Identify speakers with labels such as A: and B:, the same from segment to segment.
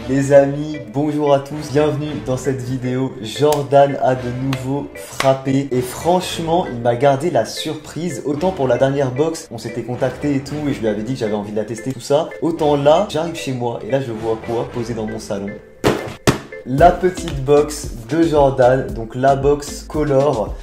A: Les amis, bonjour à tous, bienvenue dans cette vidéo. Jordan a de nouveau frappé et franchement il m'a gardé la surprise. Autant pour la dernière box, on s'était contacté et tout et je lui avais dit que j'avais envie de la tester tout ça. Autant là, j'arrive chez moi et là je vois quoi posé dans mon salon. La petite box de Jordan, donc la box color.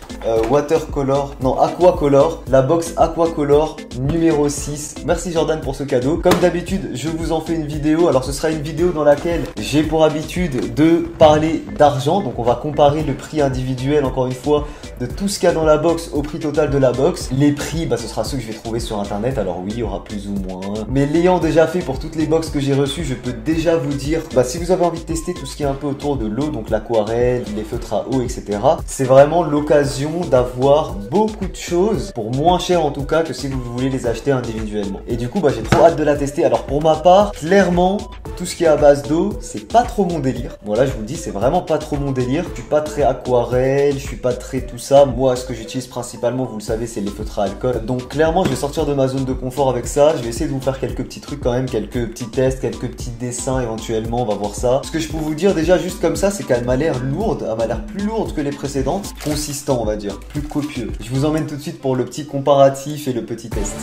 A: Watercolor, non Aquacolor, la box Aquacolor numéro 6. Merci Jordan pour ce cadeau. Comme d'habitude, je vous en fais une vidéo. Alors ce sera une vidéo dans laquelle j'ai pour habitude de parler d'argent. Donc on va comparer le prix individuel, encore une fois, de tout ce qu'il y a dans la box au prix total de la box. Les prix, ce sera ceux que je vais trouver sur internet. Alors oui, il y aura plus ou moins. Mais l'ayant déjà fait pour toutes les box que j'ai reçues, je peux déjà vous dire, si vous avez envie de tester tout ce qui est un peu autour de l'eau, donc l'aquarelle, les feutres à eau, etc. C'est vraiment l'occasion d'avoir beaucoup de choses pour moins cher en tout cas que si vous voulez les acheter individuellement. Et du coup j'ai trop hâte de la tester. Alors pour ma part, clairement tout ce qui est à base d'eau c'est pas trop mon délire. Voilà, je vous le dis, c'est vraiment pas trop mon délire. Je suis pas très aquarelle, je suis pas très tout ça. Moi ce que j'utilise principalement, vous le savez, c'est les feutres à alcool. Donc clairement je vais sortir de ma zone de confort avec ça. Je vais essayer de vous faire quelques petits trucs quand même, quelques petits tests, quelques petits dessins éventuellement, on va voir ça. Ce que je peux vous dire déjà juste comme ça, c'est qu'elle m'a l'air lourde, elle m'a l'air plus lourde que les précédentes. Consistant on va dire, plus copieux. Je vous emmène tout de suite pour le petit comparatif et le petit test.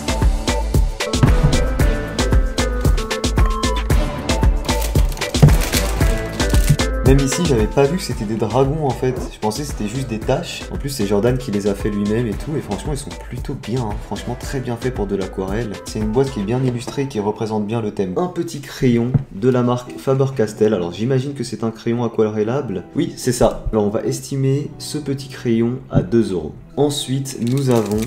A: Même ici, j'avais pas vu que c'était des dragons en fait. Je pensais que c'était juste des taches. En plus, c'est Jordan qui les a fait lui-même et tout. Et franchement, ils sont plutôt bien. Franchement, très bien fait pour de l'aquarelle. C'est une boîte qui est bien illustrée et qui représente bien le thème. Un petit crayon de la marque Faber-Castell. Alors, j'imagine que c'est un crayon aquarellable. Oui, c'est ça. Alors, on va estimer ce petit crayon à 2 €. Ensuite, nous avons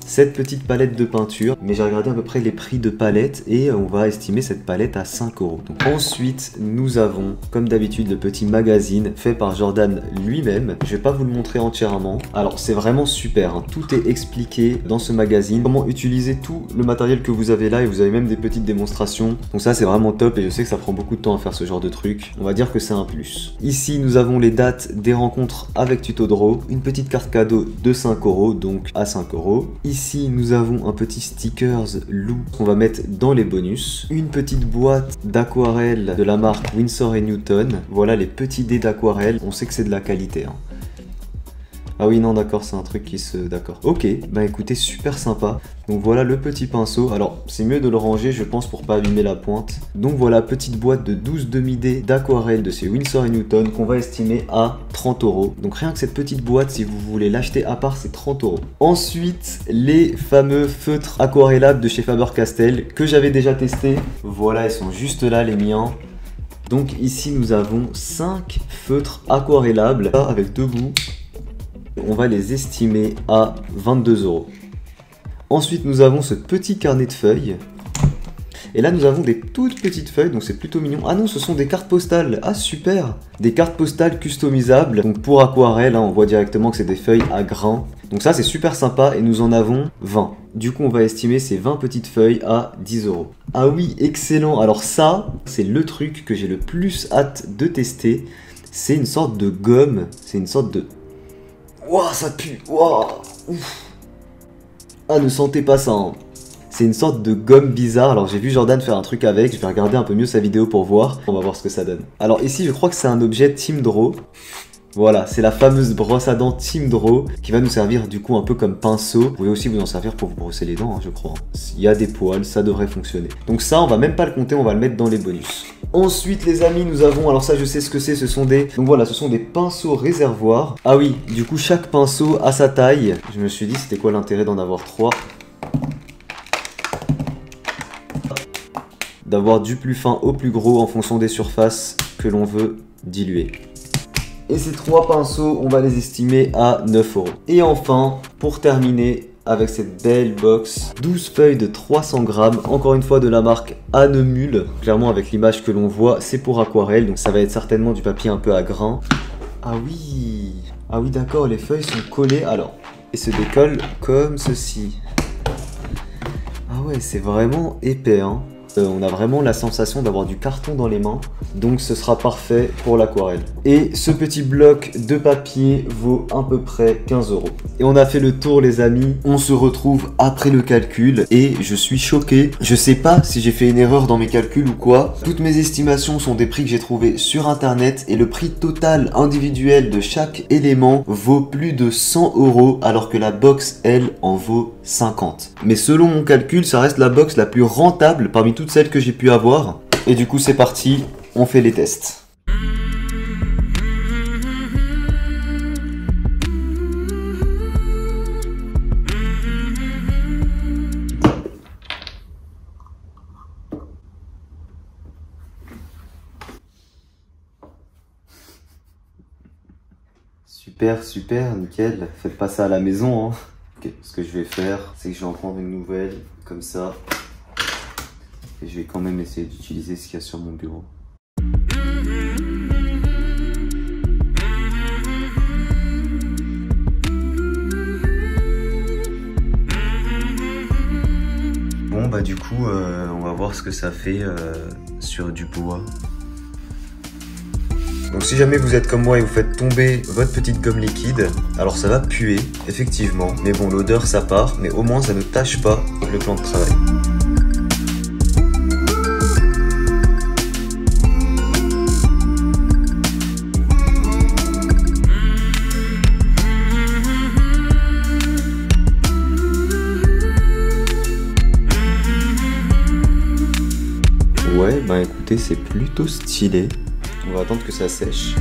A: cette petite palette de peinture, mais j'ai regardé à peu près les prix de palette et on va estimer cette palette à 5 €. Donc, ensuite, nous avons, comme d'habitude, le petit magazine fait par Jordan lui-même. Je vais pas vous le montrer entièrement. Alors, c'est vraiment super, tout est expliqué dans ce magazine. Comment utiliser tout le matériel que vous avez là et vous avez même des petites démonstrations. Donc ça, c'est vraiment top et je sais que ça prend beaucoup de temps à faire ce genre de truc. On va dire que c'est un plus. Ici, nous avons les dates des rencontres avec Tuto Draw. Une petite carte cadeau de 5 €, donc à 5 €. Ici, nous avons un petit stickers Lou qu'on va mettre dans les bonus. Une petite boîte d'aquarelle de la marque Winsor & Newton. Voilà les petits dés d'aquarelle. On sait que c'est de la qualité. Ah oui, non, d'accord, c'est un truc qui se... D'accord. Ok, écoutez, super sympa. Donc voilà le petit pinceau. Alors, c'est mieux de le ranger, je pense, pour pas abîmer la pointe. Donc voilà, petite boîte de 12 demi-dés d'aquarelle de chez Winsor & Newton qu'on va estimer à 30 €. Donc rien que cette petite boîte, si vous voulez l'acheter à part, c'est 30 €. Ensuite, les fameux feutres aquarellables de chez Faber-Castell que j'avais déjà testé. Voilà, ils sont juste là, les miens. Donc ici, nous avons 5 feutres aquarellables avec 2 bouts. On va les estimer à 22 €. Ensuite, nous avons ce petit carnet de feuilles. Et là, nous avons des toutes petites feuilles, donc c'est plutôt mignon. Ah non, ce sont des cartes postales. Ah, super! Des cartes postales customisables. Donc pour aquarelle, on voit directement que c'est des feuilles à grains. Donc ça, c'est super sympa et nous en avons 20. Du coup, on va estimer ces 20 petites feuilles à 10 €. Ah oui, excellent! Alors ça, c'est le truc que j'ai le plus hâte de tester. C'est une sorte de gomme. C'est une sorte de... Ouah, ça pue! Ouah! Ouf! Ah, ne sentez pas ça, C'est une sorte de gomme bizarre. Alors j'ai vu Jordan faire un truc avec, je vais regarder un peu mieux sa vidéo pour voir. On va voir ce que ça donne. Alors ici, je crois que c'est un objet Team Draw. Voilà, c'est la fameuse brosse à dents Team Draw qui va nous servir du coup un peu comme pinceau. Vous pouvez aussi vous en servir pour vous brosser les dents, je crois. Il y a des poils, ça devrait fonctionner. Donc ça, on va même pas le compter, on va le mettre dans les bonus. Ensuite, les amis, nous avons, alors ça je sais ce que c'est, ce sont des... Donc voilà, ce sont des pinceaux réservoirs. Ah oui, du coup chaque pinceau a sa taille. Je me suis dit, c'était quoi l'intérêt d'en avoir 3? D'avoir du plus fin au plus gros en fonction des surfaces que l'on veut diluer. Et ces 3 pinceaux, on va les estimer à 9 €. Et enfin, pour terminer, avec cette belle box, 12 feuilles de 300 grammes, encore une fois de la marque Annemule. Clairement, avec l'image que l'on voit, c'est pour aquarelle, donc ça va être certainement du papier un peu à grains. Ah oui, d'accord, les feuilles sont collées, alors, et se décollent comme ceci. Ah ouais, c'est vraiment épais, On a vraiment la sensation d'avoir du carton dans les mains, donc ce sera parfait pour l'aquarelle. Et ce petit bloc de papier vaut à peu près 15 €. Et on a fait le tour les amis, on se retrouve après le calcul et je suis choqué. Je sais pas si j'ai fait une erreur dans mes calculs ou quoi. Toutes mes estimations sont des prix que j'ai trouvés sur internet et le prix total individuel de chaque élément vaut plus de 100 € alors que la box elle en vaut 50. Mais selon mon calcul, ça reste la box la plus rentable parmi toutes celles que j'ai pu avoir. Et du coup c'est parti, on fait les tests. Super, super, nickel. Faites pas ça à la maison, hein. Ok, ce que je vais faire, c'est que je vais en prendre une nouvelle, comme ça. Et je vais quand même essayer d'utiliser ce qu'il y a sur mon bureau. Bon bah du coup, on va voir ce que ça fait sur du bois. Donc si jamais vous êtes comme moi et vous faites tomber votre petite gomme liquide, alors ça va puer, effectivement. Mais bon, l'odeur ça part, mais au moins ça ne tâche pas le plan de travail. Ouais, bah écoutez, c'est plutôt stylé. On va attendre que ça sèche.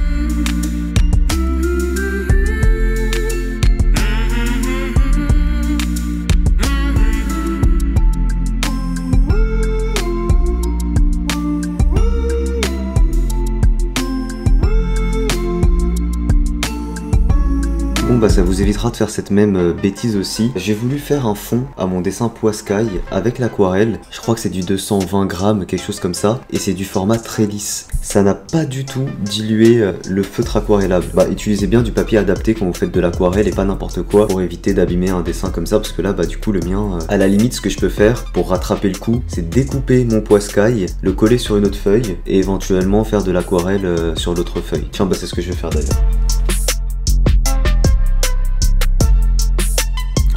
A: Bon bah ça vous évitera de faire cette même bêtise aussi. J'ai voulu faire un fond à mon dessin poiscaille avec l'aquarelle. Je crois que c'est du 220 grammes, quelque chose comme ça. Et c'est du format très lisse. Ça n'a pas du tout dilué le feutre aquarellable. Bah utilisez bien du papier adapté quand vous faites de l'aquarelle et pas n'importe quoi pour éviter d'abîmer un dessin comme ça. Parce que là bah du coup le mien, à la limite ce que je peux faire pour rattraper le coup, c'est découper mon poiscaille, le coller sur une autre feuille et éventuellement faire de l'aquarelle sur l'autre feuille. Tiens bah c'est ce que je vais faire d'ailleurs.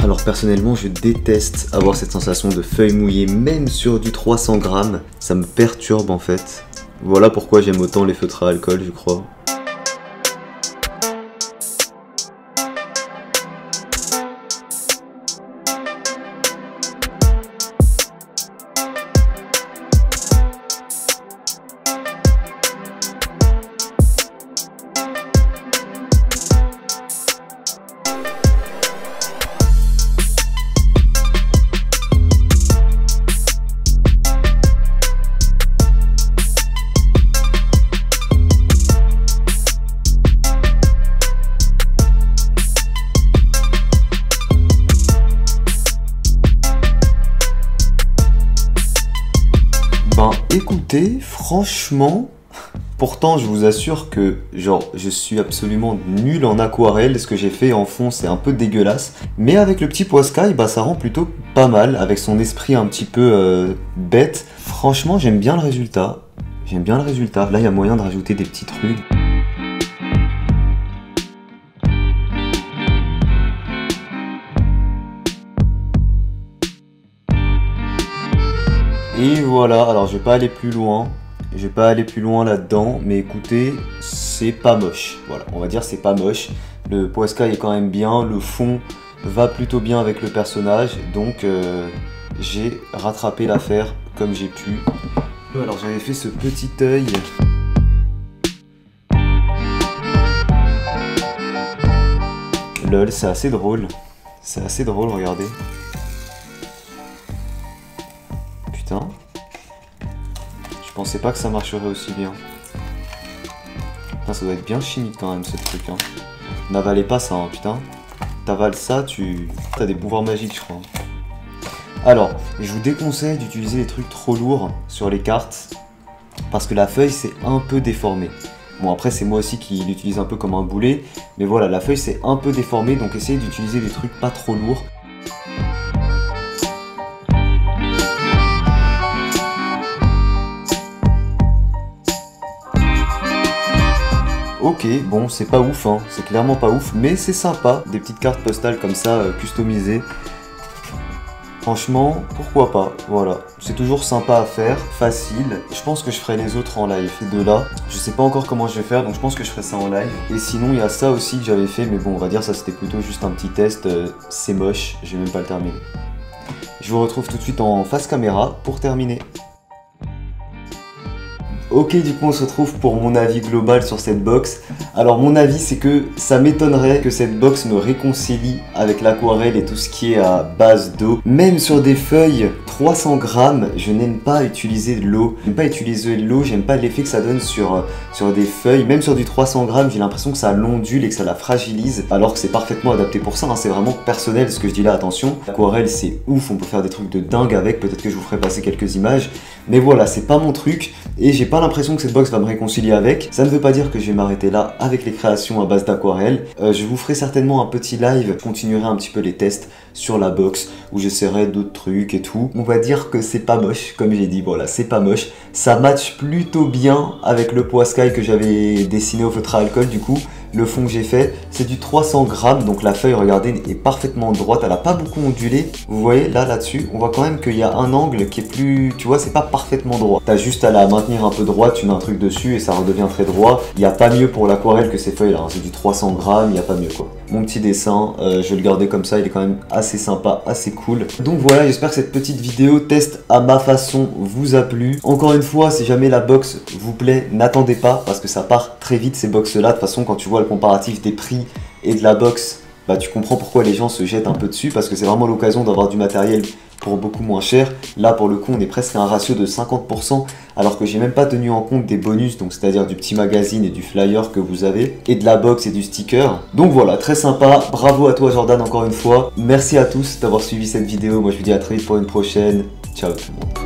A: Alors personnellement je déteste avoir cette sensation de feuille mouillée même sur du 300 grammes, ça me perturbe en fait. Voilà pourquoi j'aime autant les feutres à alcool je crois. Écoutez, franchement, pourtant je vous assure que genre je suis absolument nul en aquarelle, ce que j'ai fait en fond c'est un peu dégueulasse, mais avec le petit poiscaille bah ça rend plutôt pas mal, avec son esprit un petit peu bête. Franchement j'aime bien le résultat, là il y a moyen de rajouter des petits trucs. Et voilà, alors je vais pas aller plus loin, là-dedans, mais écoutez, c'est pas moche. Voilà, on va dire c'est pas moche. Le poiscaille est quand même bien, le fond va plutôt bien avec le personnage, donc j'ai rattrapé l'affaire comme j'ai pu. Alors j'avais fait ce petit œil. Lol, c'est assez drôle, regardez. Putain, je pensais pas que ça marcherait aussi bien. Putain, ça doit être bien chimique quand même ce truc. Hein. N'avalez pas ça, hein, putain. T'avales ça, t'as des pouvoirs magiques, je crois. Alors, je vous déconseille d'utiliser des trucs trop lourds sur les cartes parce que la feuille c'est un peu déformé. Bon après c'est moi aussi qui l'utilise un peu comme un boulet, mais voilà, la feuille c'est un peu déformé, donc essayez d'utiliser des trucs pas trop lourds. Ok, bon, c'est pas ouf, hein, c'est clairement pas ouf, mais c'est sympa, des petites cartes postales comme ça, customisées. Franchement, pourquoi pas, voilà. C'est toujours sympa à faire, facile. Je pense que je ferai les autres en live. Et de là, je sais pas encore comment je vais faire, donc je pense que je ferai ça en live. Et sinon, il y a ça aussi que j'avais fait, mais bon, on va dire ça c'était plutôt juste un petit test. C'est moche, je vais même pas le terminer. Je vous retrouve tout de suite en face caméra pour terminer. Ok, du coup on se retrouve pour mon avis global sur cette box. Alors mon avis c'est que ça m'étonnerait que cette box me réconcilie avec l'aquarelle et tout ce qui est à base d'eau. Même sur des feuilles 300 grammes, je n'aime pas utiliser de l'eau. J'aime pas utiliser de l'eau, j'aime pas l'effet que ça donne sur des feuilles. Même sur du 300 grammes, j'ai l'impression que ça l'ondule et que ça la fragilise. Alors que c'est parfaitement adapté pour ça, hein. C'est vraiment personnel ce que je dis là, attention. L'aquarelle c'est ouf, on peut faire des trucs de dingue avec. Peut-être que je vous ferai passer quelques images. Mais voilà, c'est pas mon truc et j'ai pas l'impression que cette box va me réconcilier avec. Ça ne veut pas dire que je vais m'arrêter là avec les créations à base d'aquarelle. Je vous ferai certainement un petit live, je continuerai un petit peu les tests sur la box où j'essaierai d'autres trucs et tout. On va dire que c'est pas moche, comme j'ai dit, voilà, c'est pas moche. Ça match plutôt bien avec le Poiscaille que j'avais dessiné au feutre à alcool du coup. Le fond que j'ai fait, c'est du 300 grammes, donc la feuille, regardez, est parfaitement droite, elle a pas beaucoup ondulé. Vous voyez, là-dessus, on voit quand même qu'il y a un angle qui est plus, tu vois, c'est pas parfaitement droit. T'as juste à la maintenir un peu droite, tu mets un truc dessus et ça redevient très droit. Il n'y a pas mieux pour l'aquarelle que ces feuilles-là, hein. C'est du 300 grammes, il n'y a pas mieux quoi. Mon petit dessin, je vais le garder comme ça, il est quand même assez sympa, assez cool. Donc voilà, j'espère que cette petite vidéo test à ma façon vous a plu. Encore une fois, si jamais la box vous plaît, n'attendez pas parce que ça part très vite ces box-là. De toute façon, quand tu vois le comparatif des prix et de la box, bah tu comprends pourquoi les gens se jettent un peu dessus parce que c'est vraiment l'occasion d'avoir du matériel pour beaucoup moins cher. Là pour le coup on est presque à un ratio de 50% alors que j'ai même pas tenu en compte des bonus, donc c'est-à-dire du petit magazine et du flyer que vous avez et de la box et du sticker. Donc voilà, très sympa, bravo à toi Jordan encore une fois. Merci à tous d'avoir suivi cette vidéo, moi je vous dis à très vite pour une prochaine. Ciao tout le monde.